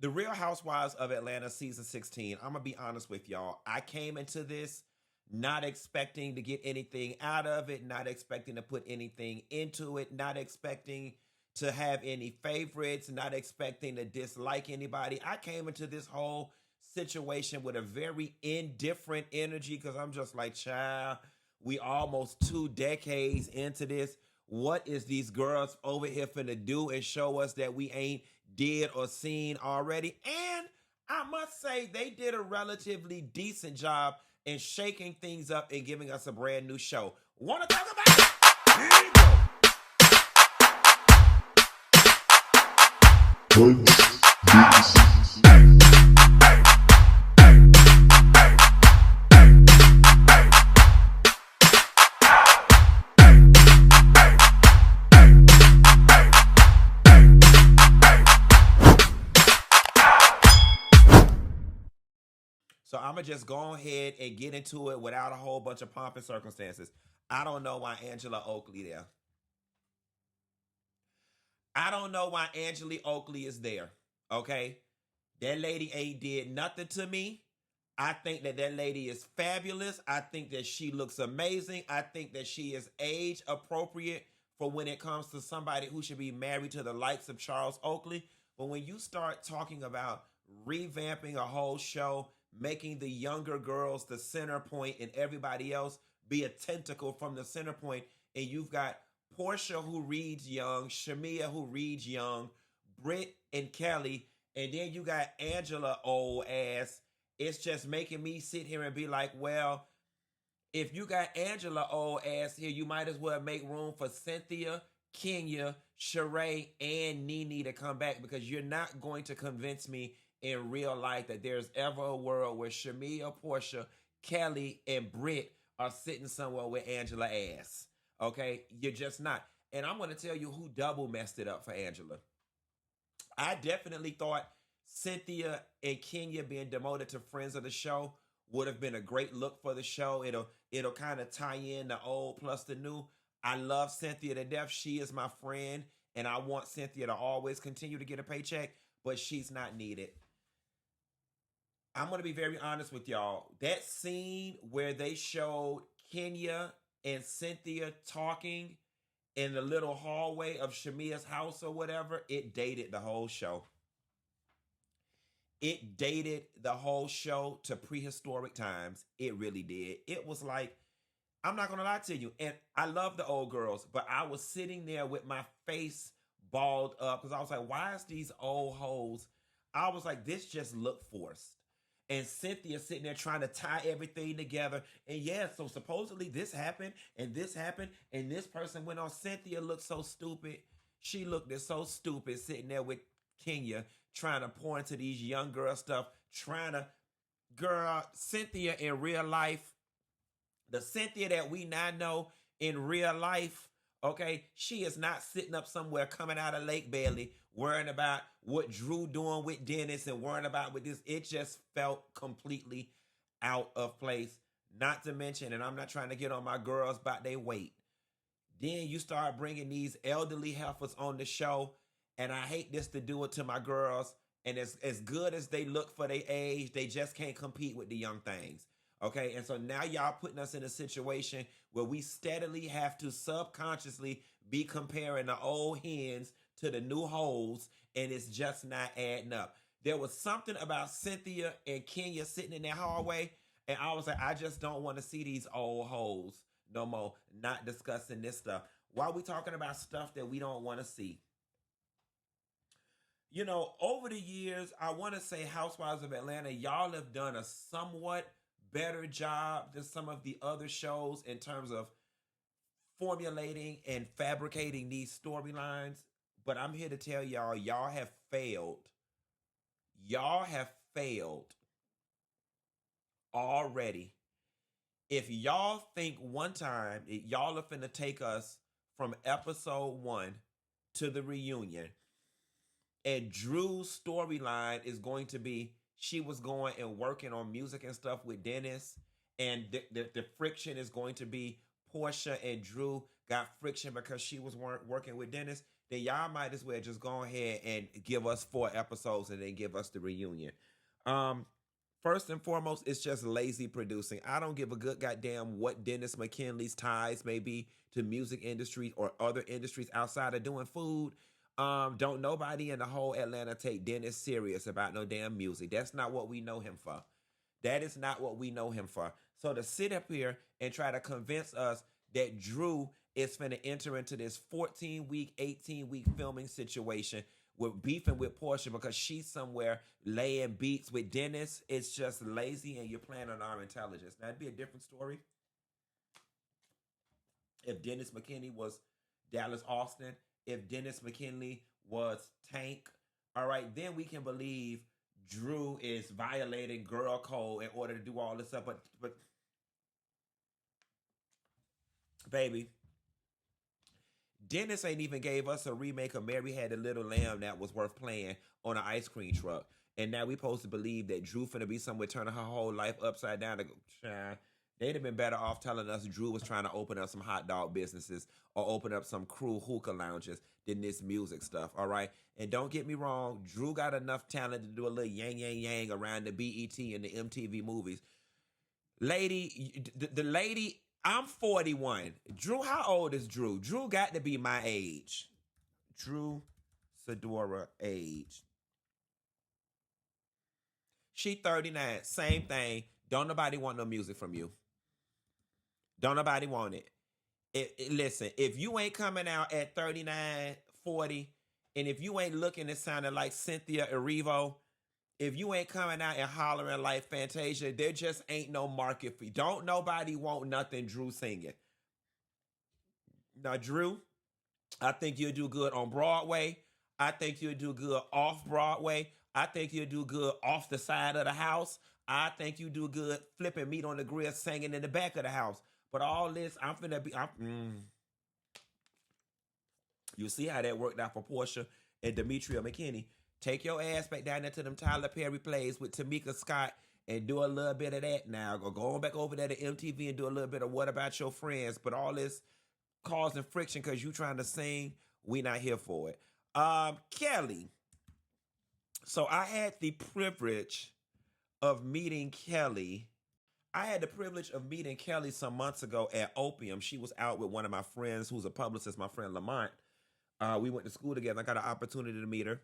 The Real Housewives of Atlanta season 16. I'm going to be honest with y'all. I came into this not expecting to get anything out of it, not expecting to put anything into it, not expecting to have any favorites, not expecting to dislike anybody. I came into this whole situation with a very indifferent energy because I'm just like, child, we almost 2 decades into this. What is these girls over here finna do and show us that we ain't did or seen already? And I must say, they did a relatively decent job in shaking things up and giving us a brand new show. Want to talk about it? Here you go. So I'm going to just go ahead and get into it without a whole bunch of pomp and circumstances. I don't know why Angela Oakley there. I don't know why Angela Oakley is there, okay? That lady ain't did nothing to me. I think that that lady is fabulous. I think that she looks amazing. I think that she is age appropriate for when it comes to somebody who should be married to the likes of Charles Oakley. But when you start talking about revamping a whole show, making the younger girls the center point and everybody else be a tentacle from the center point, and you've got Portia who reads young, Shamia who reads young, Britt and Kelly, and then you got Angela old ass. It's just making me sit here and be like, well, if you got Angela old ass here, you might as well make room for Cynthia, Kenya, Sheree, and Nene to come back, because you're not going to convince me in real life that there's ever a world where Shamia, Portia, Kelly, and Britt are sitting somewhere with Angela ass. Okay? You're just not. And I'm going to tell you who double messed it up for Angela. I definitely thought Cynthia and Kenya being demoted to friends of the show would have been a great look for the show. It'll kind of tie in the old plus the new. I love Cynthia to death. She is my friend, and I want Cynthia to always continue to get a paycheck, but she's not needed. I'm going to be very honest with y'all. That scene where they showed Kenya and Cynthia talking in the little hallway of Shamia's house or whatever, it dated the whole show. It dated the whole show to prehistoric times. It really did. It was like, I'm not going to lie to you, and I love the old girls, but I was sitting there with my face balled up because I was like, why is these old hoes? I was like, this just looked forced. And Cynthia sitting there trying to tie everything together. And yeah, so supposedly this happened, and this person went on. Cynthia looked so stupid. She looked so stupid sitting there with Kenya trying to pour into these young girl stuff, girl, Cynthia in real life, the Cynthia that we now know in real life, okay, she is not sitting up somewhere coming out of Lake Bailey worrying about what Drew doing with Dennis and worrying about with this. It just felt completely out of place. Not to mention, and I'm not trying to get on my girls about their weight. Then you start bringing these elderly heifers on the show, and I hate this to do it to my girls. And as good as they look for their age, they just can't compete with the young things. Okay, and so now y'all putting us in a situation where we steadily have to subconsciously be comparing the old hens to the new hoes, and it's just not adding up. There was something about Cynthia and Kenya sitting in that hallway, and I was like, I just don't want to see these old hoes no more, not discussing this stuff. Why are we talking about stuff that we don't want to see? You know, over the years, I want to say Housewives of Atlanta, y'all have done a somewhat better job than some of the other shows in terms of formulating and fabricating these storylines. But I'm here to tell y'all, y'all have failed. Y'all have failed already. If y'all think one time y'all are finna take us from episode 1 to the reunion, and Drew's storyline is going to be she was going and working on music and stuff with Dennis, and the friction is going to be Portia and Drew got friction because she was working with Dennis, then y'all might as well just go ahead and give us 4 episodes and then give us the reunion. Um, First and foremost, it's just lazy producing. I don't give a good goddamn what Dennis McKinley's ties may be to music industry or other industries outside of doing food. Don't nobody in the whole Atlanta take Dennis serious about no damn music. That's not what we know him for. That is not what we know him for. So to sit up here and try to convince us that Drew is finna enter into this 14-week, 18-week filming situation with beefing with Portia because she's somewhere laying beats with Dennis, it's just lazy and you're playing on our intelligence. Now, it'd be a different story if Dennis McKinney was Dallas Austin, if Dennis McKinley was Tank. All right, then we can believe Drew is violating girl code in order to do all this stuff. But baby, Dennis ain't even gave us a remake of Mary Had a Little Lamb that was worth playing on an ice cream truck. And now we supposed to believe that Drew finna be somewhere turning her whole life upside down to go, child. They'd have been better off telling us Drew was trying to open up some hot dog businesses or open up some crew hookah lounges than this music stuff, all right? And don't get me wrong, Drew got enough talent to do a little yang, yang, yang around the BET and the MTV movies. Lady, the lady, I'm 41. Drew, how old is Drew? Drew got to be my age. Drew Sedora age. She 39. Same thing. Don't nobody want no music from you. Don't nobody want it. Listen, if you ain't coming out at 39, 40, and if you ain't looking and sounding like Cynthia Erivo, if you ain't coming out and hollering like Fantasia, there just ain't no market for you. Don't nobody want nothing Drew singing. Now, Drew, I think you'll do good on Broadway. I think you'll do good off Broadway. I think you'll do good off the side of the house. I think you do good flipping meat on the grill, singing in the back of the house. But all this, I'm finna be. You see how that worked out for Portia and Demetria McKinney. Take your ass back down there to them Tyler Perry plays with Tamika Scott and do a little bit of that now. Go on back over there to MTV and do a little bit of What About Your Friends. But all this causing friction because you trying to sing, we not here for it. Kelly. So I had the privilege of meeting Kelly. I had the privilege of meeting Kelly some months ago at Opium. She was out with one of my friends who's a publicist, my friend Lamont. We went to school together. I got an opportunity to meet her.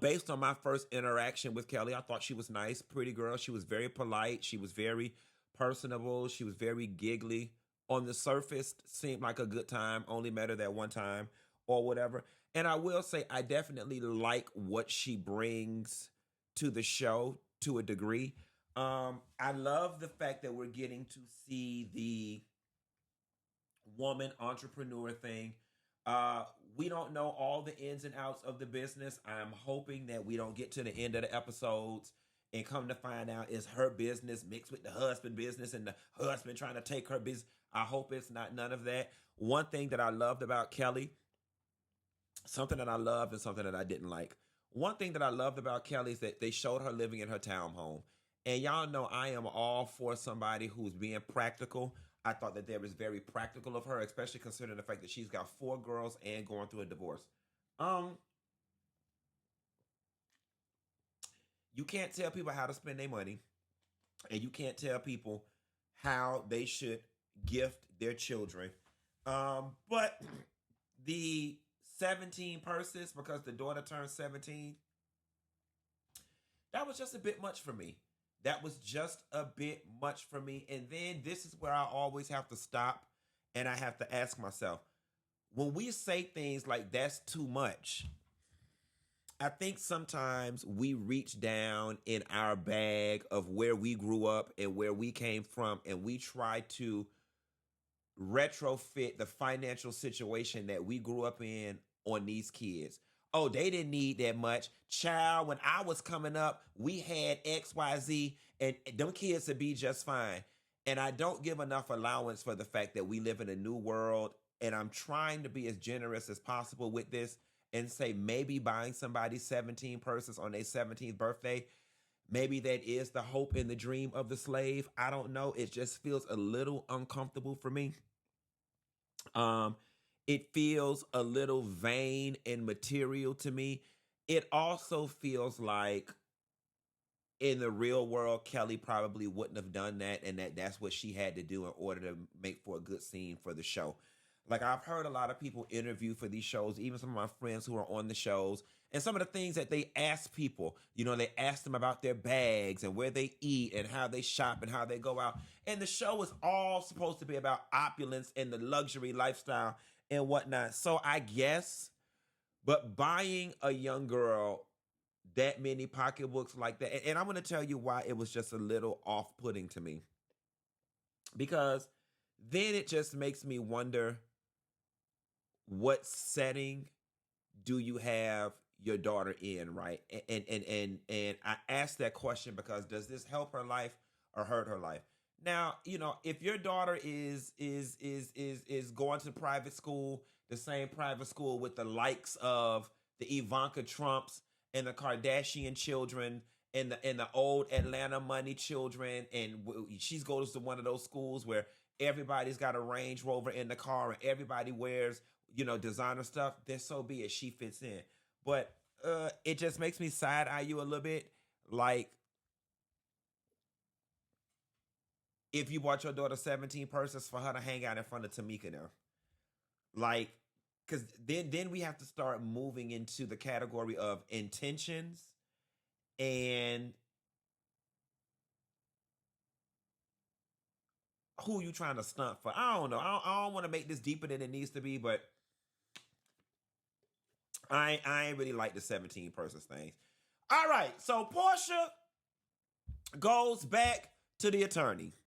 Based on my first interaction with Kelly, I thought she was nice, pretty girl. She was very polite. She was very personable. She was very giggly. On the surface, seemed like a good time. Only met her that one time or whatever. And I will say, I definitely like what she brings to the show to a degree. I love the fact that we're getting to see the woman entrepreneur thing. We don't know all the ins and outs of the business. I'm hoping that we don't get to the end of the episodes and come to find out it's her business mixed with the husband business and the husband trying to take her business. I hope it's not none of that. One thing that I loved about Kelly, something that I loved and something that I didn't like. One thing that I loved about Kelly is that they showed her living in her townhome. And y'all know I am all for somebody who's being practical. I thought that was very practical of her, especially considering the fact that she's got 4 girls and going through a divorce. You can't tell people how to spend their money, and you can't tell people how they should gift their children. But the 17 purses, because the daughter turned 17, that was just a bit much for me. That was just a bit much for me. And then this is where I always have to stop and I have to ask myself, when we say things like that's too much, I think sometimes we reach down in our bag of where we grew up and where we came from, and we try to retrofit the financial situation that we grew up in on these kids. Oh, they didn't need that much. Child, when I was coming up, we had XYZ, and them kids would be just fine. And I don't give enough allowance for the fact that we live in a new world, and I'm trying to be as generous as possible with this and say maybe buying somebody 17 purses on their 17th birthday, maybe that is the hope and the dream of the slave. I don't know. It just feels a little uncomfortable for me. It feels a little vain and material to me. It also feels like in the real world, Kelly probably wouldn't have done that, and that's what she had to do in order to make for a good scene for the show. Like I've heard a lot of people interview for these shows, even some of my friends who are on the shows, and some of the things that they ask people, they ask them about their bags and where they eat and how they shop and how they go out. And the show is all supposed to be about opulence and the luxury lifestyle and whatnot. So I guess, but buying a young girl that many pocketbooks like that. And I'm going to tell you why it was just a little off putting to me. Because then it just makes me wonder, what setting do you have your daughter in, right? And I asked that question because does this help her life or hurt her life? Now, if your daughter is going to private school, the same private school with the likes of the Ivanka Trumps and the Kardashian children and the old Atlanta money children, and she goes to one of those schools where everybody's got a Range Rover in the car and everybody wears designer stuff, then so be it. She fits in. But it just makes me side eye you a little bit. Like, if you bought your daughter 17 purses for her to hang out in front of Tamika now. Like, because then we have to start moving into the category of intentions and who you trying to stunt for. I don't know. I don't want to make this deeper than it needs to be, but I ain't really like the 17 persons things. All right, so Portia goes back to the attorney.